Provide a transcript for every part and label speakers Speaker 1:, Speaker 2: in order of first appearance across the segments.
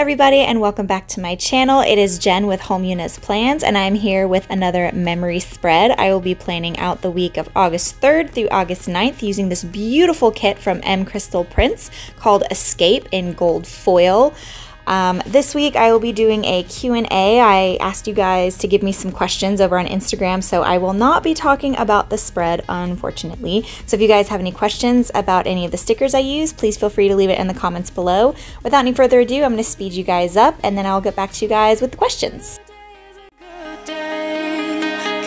Speaker 1: everybody, and welcome back to my channel. It is Jen with Hull-Muniz Plans, and I'm here with another memory spread. I will be planning out the week of August 3rd through August 9th using this beautiful kit from M Crystal Prints called Escape in gold foil. This week I will be doing a Q&A. I asked you guys to give me some questions over on Instagram, so I will not be talking about the spread, unfortunately. So if you guys have any questions about any of the stickers I use, please feel free to leave it in the comments below. Without any further ado, I'm going to speed you guys up, and then I'll get back to you guys with the questions.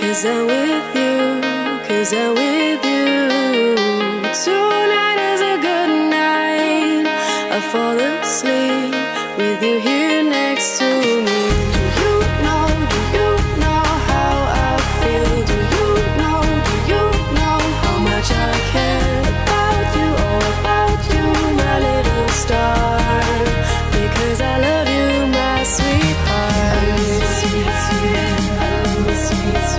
Speaker 2: Cause I'm with you, cause I'm with you. Tonight is a good night. I fall asleep with you here next to me. Do you know how I feel? Do you know how much I care about you, oh, about you, my little star? Because I love you, my sweetheart. I love you, sweet, sweet. I love you, sweet, sweet. I love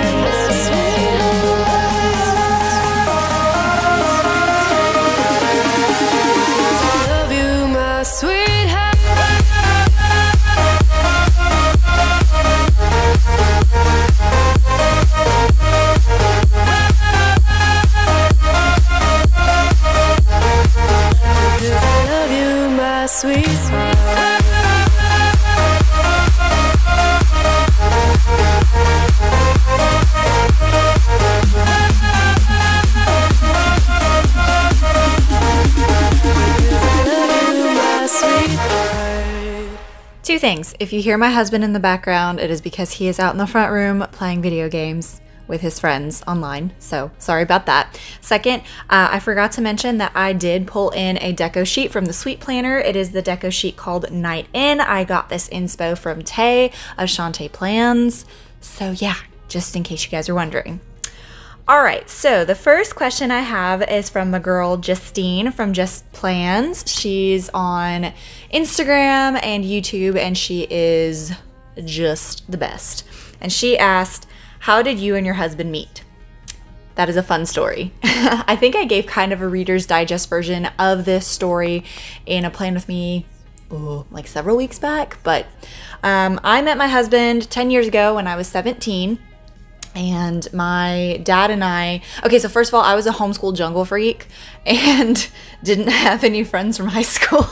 Speaker 2: you, sweet, because I love you, my sweetheart. Sweetheart. Because I love you, my sweetheart.
Speaker 1: Two things. If you hear my husband in the background, it is because he is out in the front room playing video games with his friends online, so sorry about that. Second, I forgot to mention that I did pull in a deco sheet from the Sweet Planner. It is the deco sheet called Night In. I got this inspo from Tay of Shantae Plans, so yeah, just in case you guys are wondering. Alright, so the first question I have is from my girl Justine from Just Plans. She's on Instagram and YouTube, and she is just the best. And she asked, how did you and your husband meet? That is a fun story. I think I gave kind of a Reader's Digest version of this story in a Plan With Me like several weeks back, but I met my husband 10 years ago when I was 17. And my dad and I, okay, so first of all, I was a homeschool jungle freak and didn't have any friends from high school.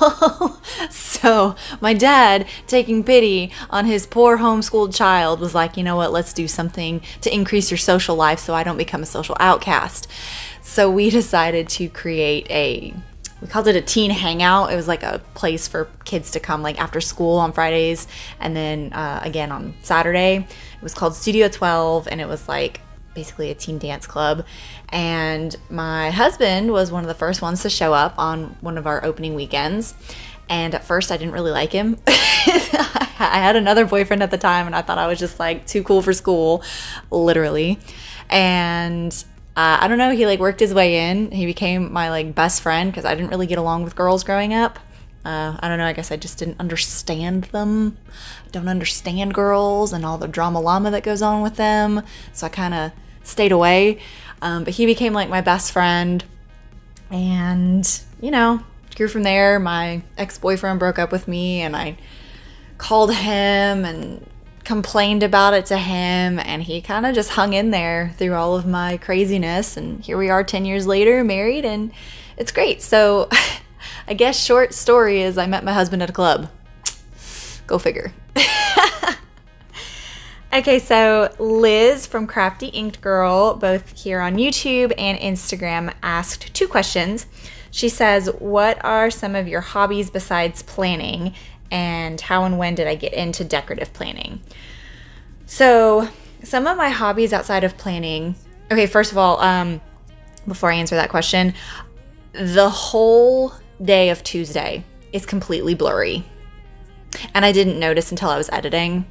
Speaker 1: So my dad, taking pity on his poor homeschooled child, was like, you know what, let's do something to increase your social life so I don't become a social outcast. So we decided to create we called it a teen hangout. It was like a place for kids to come like after school on Fridays, and then again on Saturday. It was called Studio 12, and it was like basically a teen dance club. And my husband was one of the first ones to show up on one of our opening weekends. And at first I didn't really like him. I had another boyfriend at the time, and I thought I was just like too cool for school, literally. And I don't know, he like worked his way in. He became my like best friend because I didn't really get along with girls growing up. I don't know, I guess I just didn't understand them. I don't understand girls and all the drama llama that goes on with them. So I kind of stayed away. But he became like my best friend. And, you know, grew from there. My ex-boyfriend broke up with me, and I called him and complained about it to him, and he kind of just hung in there through all of my craziness. And here we are 10 years later, married, and it's great. So I guess short story is I met my husband at a club. Go figure. Okay, so Liz from Crafty Inked Girl, both here on YouTube and Instagram, asked two questions. She says, what are some of your hobbies besides planning, and how and when did I get into decorative planning? So some of my hobbies outside of planning, okay, first of all, before I answer that question, the whole day of Tuesday is completely blurry, and I didn't notice until I was editing,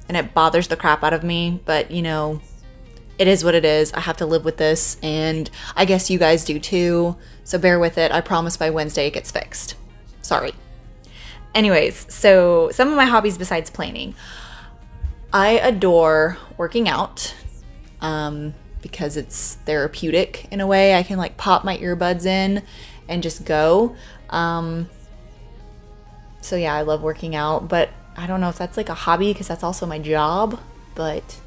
Speaker 1: and it bothers the crap out of me, but you know, it is what it is. I have to live with this, and I guess you guys do too, so bear with it. I promise by Wednesday it gets fixed. Sorry. Anyways, so some of my hobbies besides planning. I adore working out because it's therapeutic in a way. I can like pop my earbuds in and just go. So yeah, I love working out, but I don't know if that's like a hobby because that's also my job, but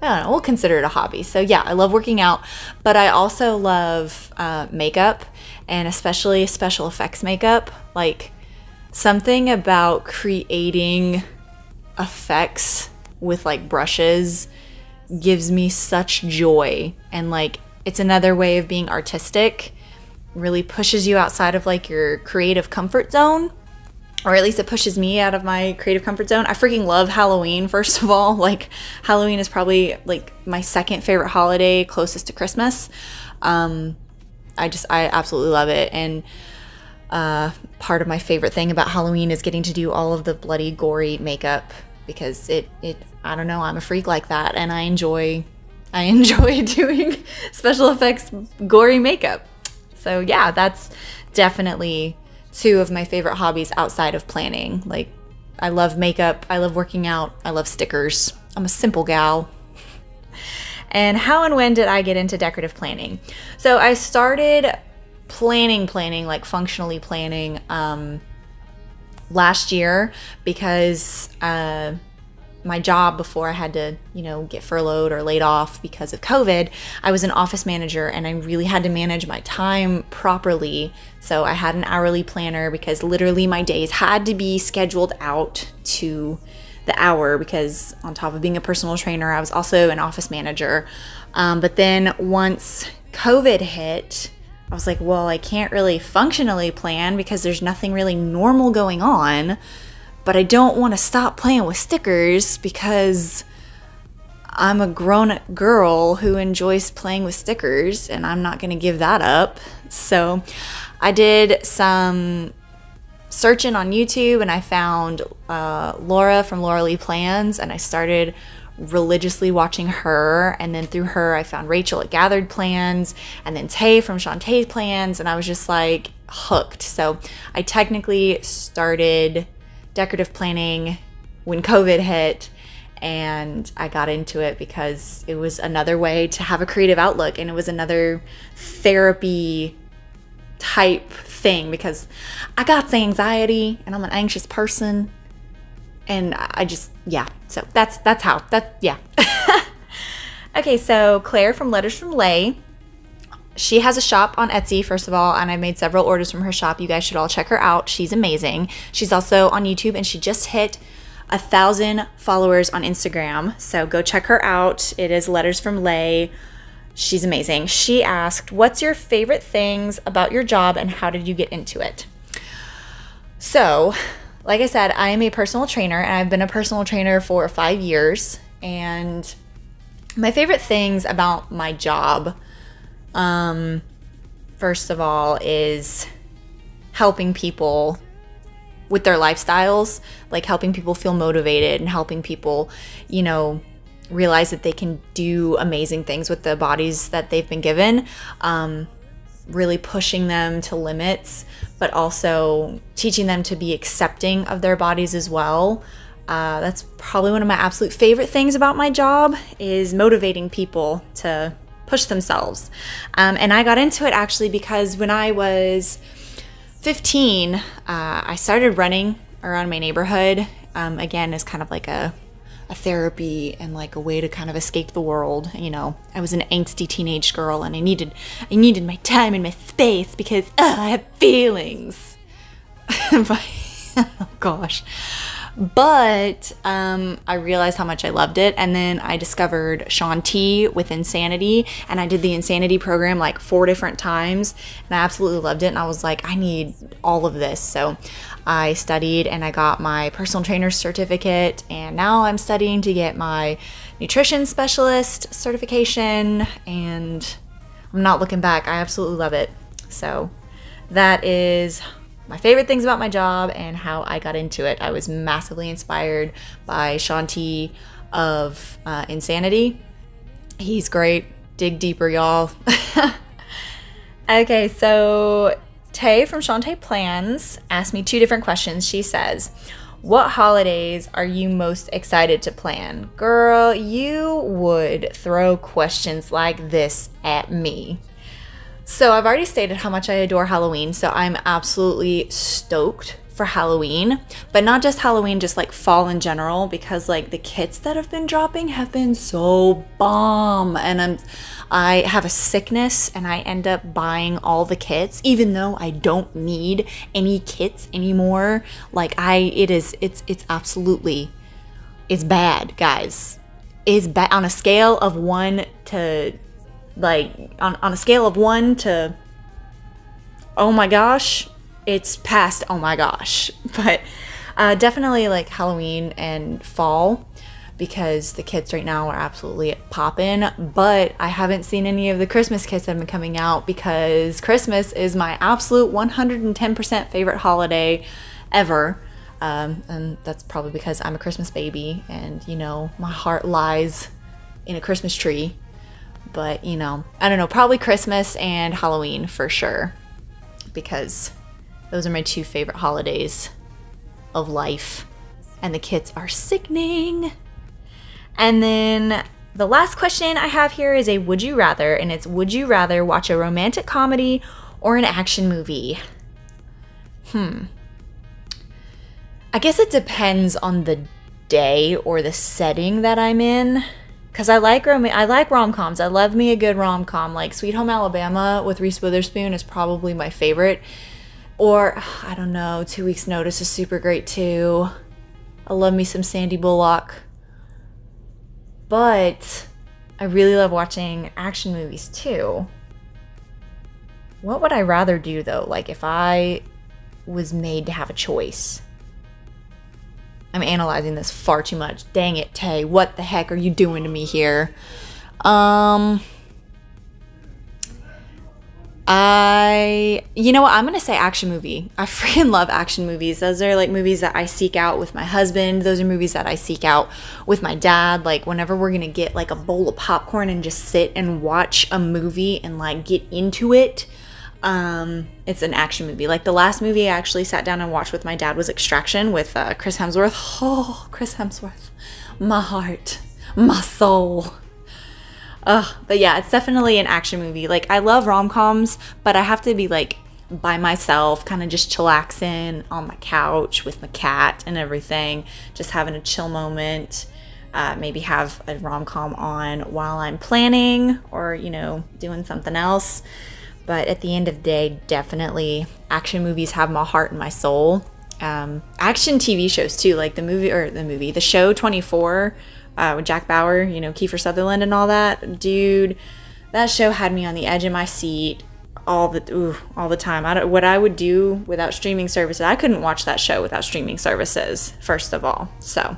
Speaker 1: I don't know, we'll consider it a hobby. So yeah, I love working out, but I also love makeup, and especially special effects makeup. Like, something about creating effects with like brushes gives me such joy, and like it's another way of being artistic. Really pushes you outside of like your creative comfort zone, or at least it pushes me out of my creative comfort zone. I freaking love Halloween, first of all. Like, Halloween is probably like my second favorite holiday, closest to Christmas. I absolutely love it. And part of my favorite thing about Halloween is getting to do all of the bloody, gory makeup, because I don't know, I'm a freak like that, and I enjoy doing special effects, gory makeup. So yeah, that's definitely two of my favorite hobbies outside of planning. Like, I love makeup, I love working out, I love stickers. I'm a simple gal. And how and when did I get into decorative planning? So I started planning, like functionally planning, last year, because my job before I had to, get furloughed or laid off because of COVID, I was an office manager, and I really had to manage my time properly. So I had an hourly planner, because literally my days had to be scheduled out to the hour, because on top of being a personal trainer, I was also an office manager. But then once COVID hit, I was like, well, I can't really functionally plan because there's nothing really normal going on. But I don't want to stop playing with stickers because I'm a grown girl who enjoys playing with stickers, and I'm not going to give that up. So I did some searching on YouTube, and I found Laura from Laura Lee Plans, and I started religiously watching her. And then through her, I found Rachel at Gathered Plans, and then Tay from Shantae's Plans, and I was just like hooked. So I technically started decorative planning when COVID hit, and I got into it because it was another way to have a creative outlook, and it was another therapy type thing, because I got anxiety and I'm an anxious person, and I just, yeah, so that's how that, yeah. Okay, so Claire from Letters from Lay, she has a shop on Etsy, first of all, and I made several orders from her shop. You guys should all check her out. She's amazing. She's also on YouTube, and she just hit 1,000 followers on Instagram. So go check her out. It is Letters from Lay. She's amazing. She asked, what's your favorite things about your job, and how did you get into it? So, like I said, I am a personal trainer, and I've been a personal trainer for 5 years. And my favorite things about my job, first of all, is helping people with their lifestyles, like helping people feel motivated and helping people, realize that they can do amazing things with the bodies that they've been given, really pushing them to limits, but also teaching them to be accepting of their bodies as well. That's probably one of my absolute favorite things about my job, is motivating people to push themselves. And I got into it actually because when I was 15, I started running around my neighborhood, again, as kind of like a therapy and like a way to kind of escape the world. I was an angsty teenage girl, and I needed my time and my space because I have feelings. Oh gosh. But I realized how much I loved it, and then I discovered Shaun T with Insanity, and I did the Insanity program like 4 different times, and I absolutely loved it, and I was like, I need all of this. So I studied, and I got my personal trainer certificate, and now I'm studying to get my nutrition specialist certification, and I'm not looking back. I absolutely love it. So that is my favorite things about my job and how I got into it. I was massively inspired by Shaun T of Insanity. He's great. Dig deeper, y'all. Okay, so Tay from Shantae Plans asked me 2 different questions. She says, what holidays are you most excited to plan? Girl, you would throw questions like this at me. So I've already stated how much I adore Halloween, so I'm absolutely stoked for Halloween, but not just Halloween, just like fall in general, because like the kits that have been dropping have been so bomb, and I have a sickness and I end up buying all the kits even though I don't need any kits anymore. Like it's absolutely, it's bad, guys. It's bad on a scale of 1 to like on a scale of 1 to oh my gosh, it's past oh my gosh. But definitely like Halloween and fall, because the kits right now are absolutely poppin'. But I haven't seen any of the Christmas kits that have been coming out, because Christmas is my absolute 110% favorite holiday ever. And that's probably because I'm a Christmas baby and, you know, my heart lies in a Christmas tree. But, you know, I don't know, probably Christmas and Halloween for sure, because those are my 2 favorite holidays of life, and the kits are sickening. And then the last question I have here is a would you rather, and it's would you rather watch a romantic comedy or an action movie? I guess it depends on the day or the setting that I'm in, because I like rom-coms. I love me a good rom-com. Like Sweet Home Alabama with Reese Witherspoon is probably my favorite. Or, I don't know, 2 Weeks Notice is super great too. I love me some Sandy Bullock. But I really love watching action movies too. What would I rather do though? Like if I was made to have a choice. I'm analyzing this far too much. Dang it, Tay. What the heck are you doing to me here? You know what, I'm gonna say action movie. I freaking love action movies. Those are like movies that I seek out with my husband. Those are movies that I seek out with my dad. Like whenever we're gonna get like a bowl of popcorn and just sit and watch a movie and like get into it, it's an action movie. Like the last movie I actually sat down and watched with my dad was Extraction with Chris Hemsworth. Oh, Chris Hemsworth, my heart, my soul. But yeah, it's definitely an action movie. Like I love rom-coms, but I have to be like by myself, kind of just chillaxing on my couch with my cat and everything, just having a chill moment. Maybe have a rom-com on while I'm planning or, you know, doing something else. But at the end of the day, definitely action movies have my heart and my soul. Action TV shows too, like the show 24, with Jack Bauer, you know, Kiefer Sutherland and all that. Dude, that show had me on the edge of my seat all the time. What I would do without streaming services, I couldn't watch that show without streaming services, first of all. So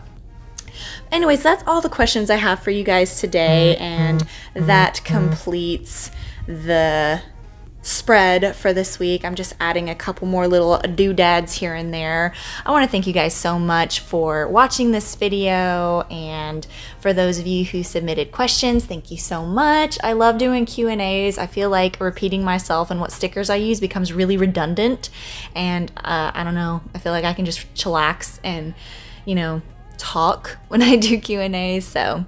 Speaker 1: anyways, that's all the questions I have for you guys today, and that completes the spread for this week. I'm just adding a couple more little doodads here and there. I want to thank you guys so much for watching this video, and for those of you who submitted questions, thank you so much. I love doing Q&As. I feel like repeating myself and what stickers I use becomes really redundant, and I don't know, I feel like I can just chillax and, you know, talk when I do Q&As. So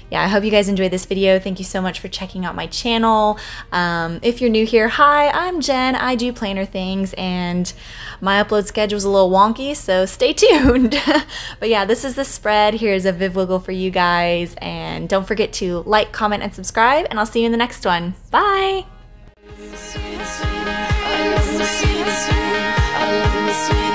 Speaker 1: yeah, I hope you guys enjoyed this video. Thank you so much for checking out my channel. If you're new here, hi, I'm Jen. I do planner things, and my upload schedule is a little wonky, so stay tuned. But yeah, this is the spread. Here's a Viv Wiggle for you guys, and don't forget to like, comment, and subscribe, and I'll see you in the next one. Bye!
Speaker 2: I love the sweet, I love the sweet.